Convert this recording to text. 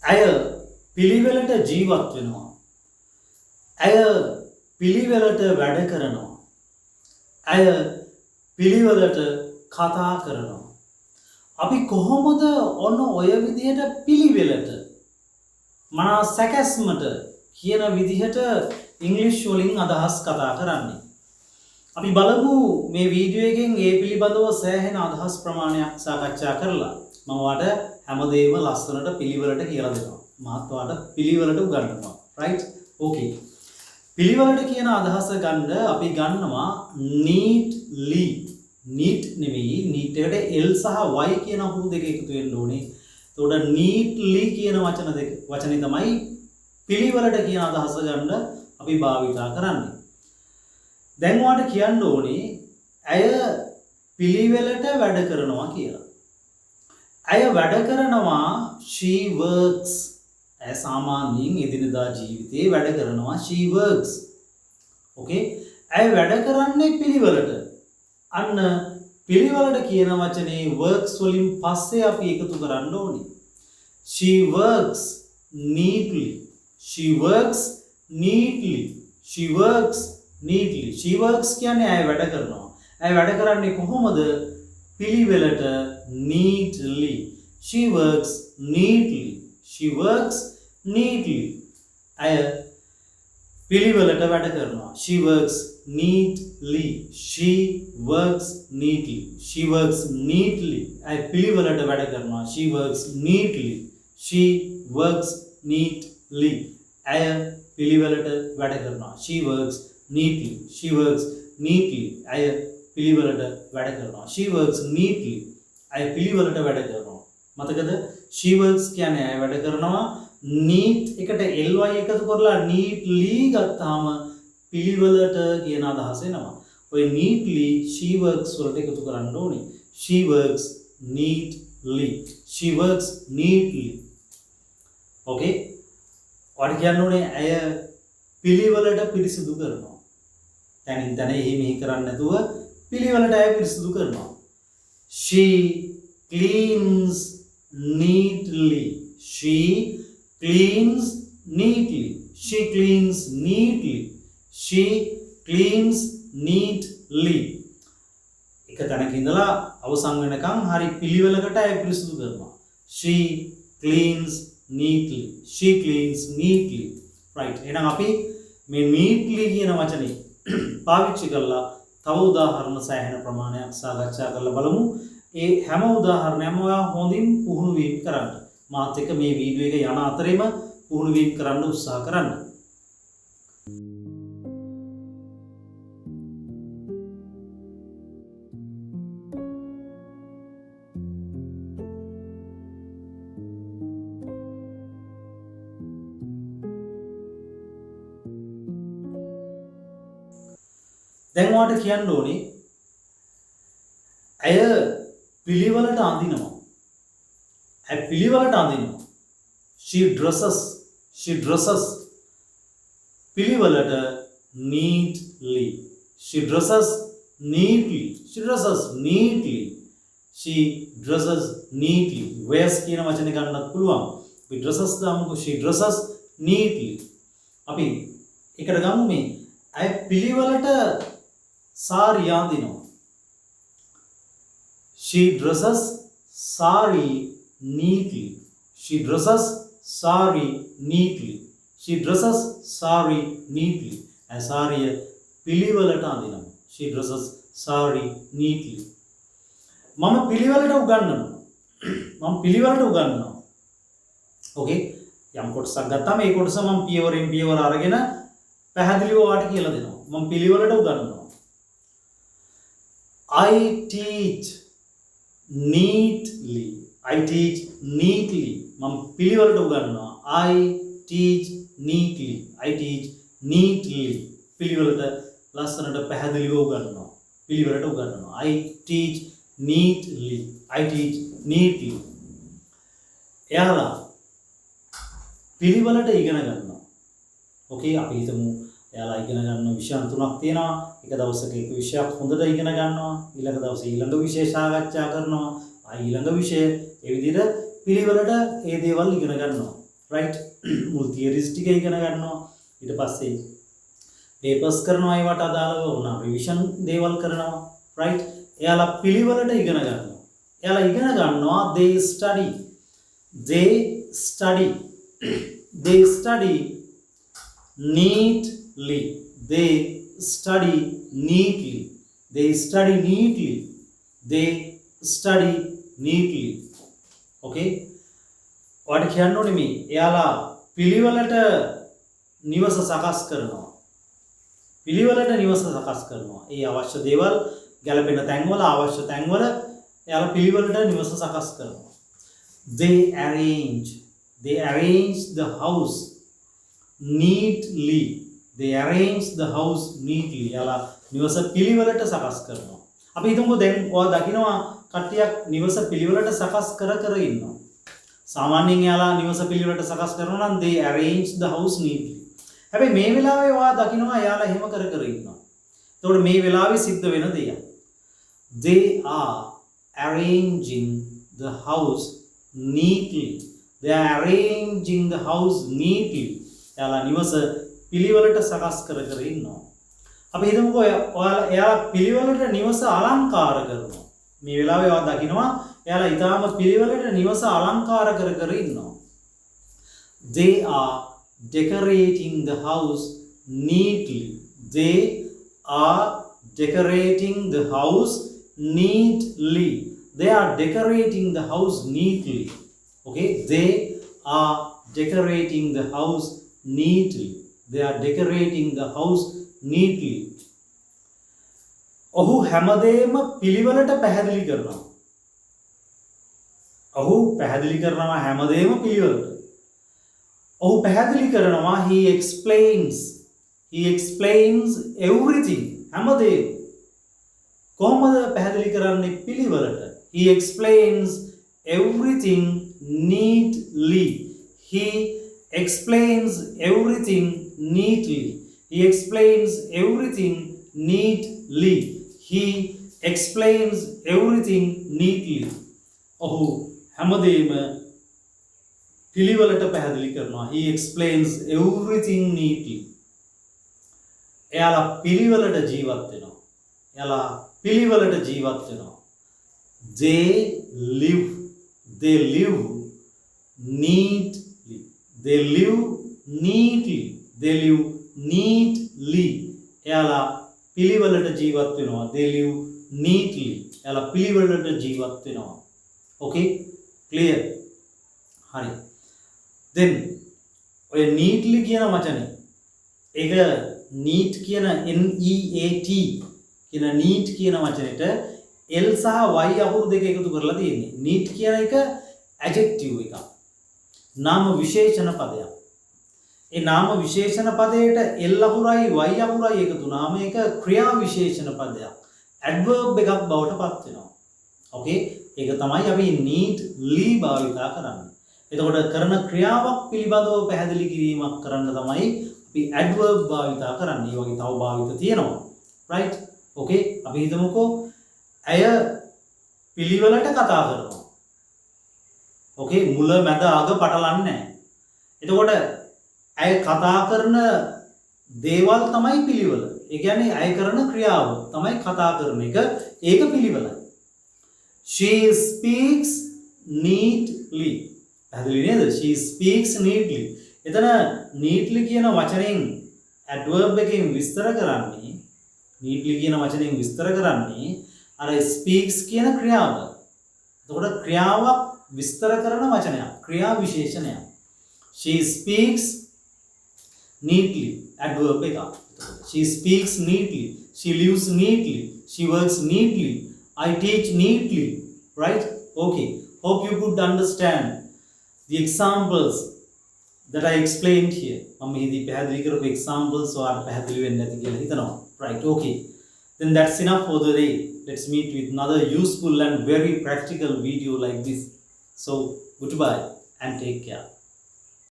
ඇය පිළිවෙලට ජීවත් වෙනවා. ඇය පිළිවෙලට වැඩ කරනවා. ඇය පිළිවෙලට කතා කරනවා. අපි කොහොමද ඔන්න ඔය විදිහට පිළිවෙලට මනා සැකැස්මට කියන විදිහට ඉංග්‍රීසි වලින් අදහස් කතා කරන්නේ. අපි බලමු මේ වීඩියෝ එකෙන් ඒ පිළිබඳව සෑහෙන අදහස් ප්‍රමාණයක් සාකච්ඡා කරලා මම ඔයාලට හැමදේම ලස්සනට පිළිවෙලට කියලා දෙනවා. මාත් ඔයාලට පිළිවෙලට උගන්වනවා. right? okay. පිළිවෙලට කියන අදහස ගන්න අපි ගන්නවා neatly. neat නෙමෙයි neat එකට l සහ y කියන අකුරු දෙක එකතු වෙන්න ඕනේ. එතකොට neatly කියන වචනේ තමයි පිළිවෙලට කියන අදහස ගන්න අපි භාවිතා කරන්නේ. දැන් ඔයාලට කියන්න ඕනේ ඇය පිළිවෙලට වැඩ කරනවා කියලා. ඇය වැඩ කරනවා she works. ඇය සාමාන්‍යයෙන් එදිනදා ජීවිතේ වැඩ කරනවා she works. okay? ඇය වැඩ කරන්නේ පිළිවෙලට. අන්න පිළිවෙලට කියන වචනේ works වලින් පස්සේ අපි එකතු කරන්න ඕනේ. she works neatly. she works neatly. she works neatly. she works කියන්නේ ඇය වැඩ කරනවා. ඇය වැඩ කරන්නේ කොහොමද? පිළිවෙලට neatly. she works neatly. she works neatly. ඇය පිළිවෙලට වැඩ කරනවා. she works neatly. she works neatly. she works neatly. ඇය පිළිවෙලට වැඩ කරනවා. she works neatly. she works neatly. ඇය පිළිවෙලට වැඩ කරනවා. she works neatly. she works neatly. ඇය පිළිවෙලට වැඩ කරනවා. she works neatly. ඇය පිළිවෙලට වැඩ කරනවා. මතකද? she works කියන්නේ ඇය වැඩ කරනවා. neat එකට ly එකතු කරලා neatly ගත්තාම පිළිවෙලට කියන අදහස එනවා. ඔය neatly she works වලට එකතු කරන්න ඕනේ. she works neatly. she works neatly. okay? ඔයාලට කියන්න ඕනේ ඇය පිළිවෙලට පිරිසිදු කරනවා. තනින් තන එහෙ මෙහෙ කරන්නේ නැතුව පිළිවෙලට ඇය පිරිසිදු කරනවා. she cleans neatly. she cleans neatly. she cleans neatly. she cleans neatly. එක තැනක ඉඳලා අවසන් වෙනකන් හරි පිළිවෙලකට ඇය පිරිසිදු කරනවා. she cleans neatly. she cleans neatly. right? එහෙනම් අපි මේ neatly කියන වචනේ පාවිච්චි කරලා තව උදාහරණ සෑහෙන ප්‍රමාණයක් සාකච්ඡා කරලා බලමු. ඒ හැම උදාහරණයක්ම ඔයා හොඳින් පුහුණු වීම කරන්න. මාත් එක්ක මේ වීඩියෝ එක යන අතරේම පුහුණු වීම කරන්න උත්සාහ කරන්න. දැන් ඔයාලට කියන්න ඕනේ ඇය පිළිවෙලට අඳිනවා. ඇය පිළිවෙලට අඳිනවා. she dresses. she dresses. පිළිවෙලට neatly. she dresses neatly. she dresses neatly. she dresses neatly. wears කියන වචනේ ගන්නත් පුළුවන්. අපි dresses දාමුකෝ. she dresses neatly. අපි එකට ගමු මේ ඇය පිළිවෙලට සාරි අඳිනවා. she dresses sari neatly. she dresses sari neatly. she dresses sari neatly. ඇය සාරිය පිළිවෙලට අඳිනවා. she dresses sari neatly. මම පිළිවෙලට උගන්වනවා. මම පිළිවෙලට උගන්වනවා. okay? යම් කොටසක් ගත්තාම ඒ කොටස මම පියවරෙන් පියවර අරගෙන පැහැදිලිව ඔයාලට කියලා දෙනවා. මම පිළිවෙලට උගන්වනවා. I teach neatly. I teach neatly. මම පිළිවෙලට උගන්වනවා. I teach neatly. I teach neatly. පිළිවෙලට ලස්සනට පැහැදිලිව උගන්වනවා. පිළිවෙලට උගන්වනවා. I teach neatly. I teach neatly. එයාලා පිළිවෙලට ඉගෙන ගන්නවා. okay? අපි හිතමු එයාලා ඉගෙන ගන්න විෂයන් තුනක් තියෙනවා. එක දවසක එක විෂයක් හොඳට ඉගෙන ගන්නවා. ඊළඟ දවසේ ඊළඟ විෂය සාකච්ඡා කරනවා. ඊළඟ විෂය ඒ විදිහට පිළිවෙලට ඒ දේවල් ඉගෙන ගන්නවා. right? මුල් theories ටික ඉගෙන ගන්නවා. ඊට පස්සේ papers කරනවා ඒවට අදාළව උනා revision දේවල් කරනවා, right? එයාලා පිළිවෙලට ඉගෙන ගන්නවා. එයාලා ඉගෙන ගන්නවා they study they study neatly. They study neatly. They study neatly. They study neatly. Okay? ඔයාලට කියන්න ඕනේ මේ එයාලා පිළිවෙලට නිවස සකස් කරනවා. පිළිවෙලට නිවස සකස් කරනවා. ඒ අවශ්‍ය දේවල් ගැලපෙන තැන්වල අවශ්‍ය තැන්වල එයාලා පිළිවෙලට නිවස සකස් කරනවා. They arrange the house neatly. They arrange the house neatly. එයාලා නිවස පිළිවෙලට සකස් කරනවා. අපි හිතමුකෝ දැන් ඔයා දකිනවා කට්ටියක් නිවස පිළිවෙලට සකස් කර ඉන්නවා. සාමාන්‍යයෙන් එයාලා නිවස පිළිවෙලට සකස් කරනවා නම් they arrange the house neatly. හැබැයි මේ වෙලාවේ ඔයා දකිනවා එයාලා එහෙම කර ඉන්නවා. එතකොට මේ වෙලාවේ සිද්ධ වෙන දෙයක්. They are arranging the house neatly. They are arranging the house neatly. එයාලා නිවස පිළිවෙලට සකස් කර ඉන්නවා. අපි හිතමුකෝ එයාලා පිළිවෙලට නිවස අලංකාර කරනවා. මේ වෙලාවේ ඔයා දකිනවා එයාලා ඊටාම පිළිවෙලට නිවස අලංකාර කර ඉන්නවා. They are decorating the house neatly. They are decorating the house neatly. They are decorating the house neatly. Okay? They are decorating the house neatly. They are decorating the house neatly. ඔහු හැමදේම පිළිවෙලට පැහැදිලි කරනවා. ඔහු පැහැදිලි කරනවා හැමදේම පිළිවෙලට. ඔහු පැහැදිලි කරනවා he explains everything. හැමදේම කොහොමද පැහැදිලි කරන්නේ පිළිවෙලට? He explains everything neatly. He explains everything neatly. He explains everything neatly. He explains everything neatly. ඔහු හැමදේම පිළිවෙලට පැහැදිලි කරනවා. He explains everything neatly. එයාලා පිළිවෙලට ජීවත් වෙනවා. එයාලා පිළිවෙලට ජීවත් වෙනවා. They live neatly. They live neatly. They live neatly. එයාලා පිළිවෙලට ජීවත් වෙනවා. They live neatly. එයාලා පිළිවෙලට ජීවත් වෙනවා. Okay? Clear? හරි. Then ඔය neatly කියන වචනේ ඒක neat කියන NEAT කියන neat කියන වචනෙට L සහ Y අකුරු දෙක එකතු කරලා තියෙන්නේ. neat කියන එක adjective එකක්. නාම විශේෂණ පදයක්. ඒ නාම විශේෂණ පදයට L අකුරයි Y අකුරයි එකතු වුණාම ඒක ක්‍රියා විශේෂණ පදයක්. adverb එකක් බවට පත් වෙනවා. Okay? ඒක තමයි අපි neatly භාවිතා කරන්නේ. එතකොට කරන ක්‍රියාවක් පිළිබඳව පැහැදිලි කිරීමක් කරන්න තමයි අපි adverb භාවිතා කරන්නේ. ඒ වගේ තව භාවිත තියෙනවා. right? okay? අපි හිතමුකෝ ඇය පිළිවෙලට කතා කරනවා. okay? මුල මැද අග පටලන්නේ නැහැ. එතකොට ඇය කතා කරන දේවල් තමයි පිළිවෙල. ඒ කියන්නේ ඇය කරන ක්‍රියාව තමයි කතා කරන එක. ඒක පිළිවෙලයි. She speaks neatly. පැහැදිලි නේද? She speaks neatly. එතන neatly කියන වචනයෙන් adverb එකෙන් විස්තර කරන්නේ neatly කියන වචනයෙන් විස්තර කරන්නේ අර speaks කියන ක්‍රියාව. එතකොට ක්‍රියාවක් විස්තර කරන වචනයක්. ක්‍රියා විශේෂණයක්. She speaks neatly. adverb එක. She speaks neatly. She lives neatly. She works neatly. I teach neatly. Right? Okay. Hope you could understand the examples that I explained here. මම මෙහිදී පැහැදිලි කරපු examples ඔයාලට පැහැදිලි වෙන්නේ නැති කියලා හිතනවා. Right? Okay. Then that's enough for the day. Let's meet with another useful and very practical video like this. So, goodbye and take care.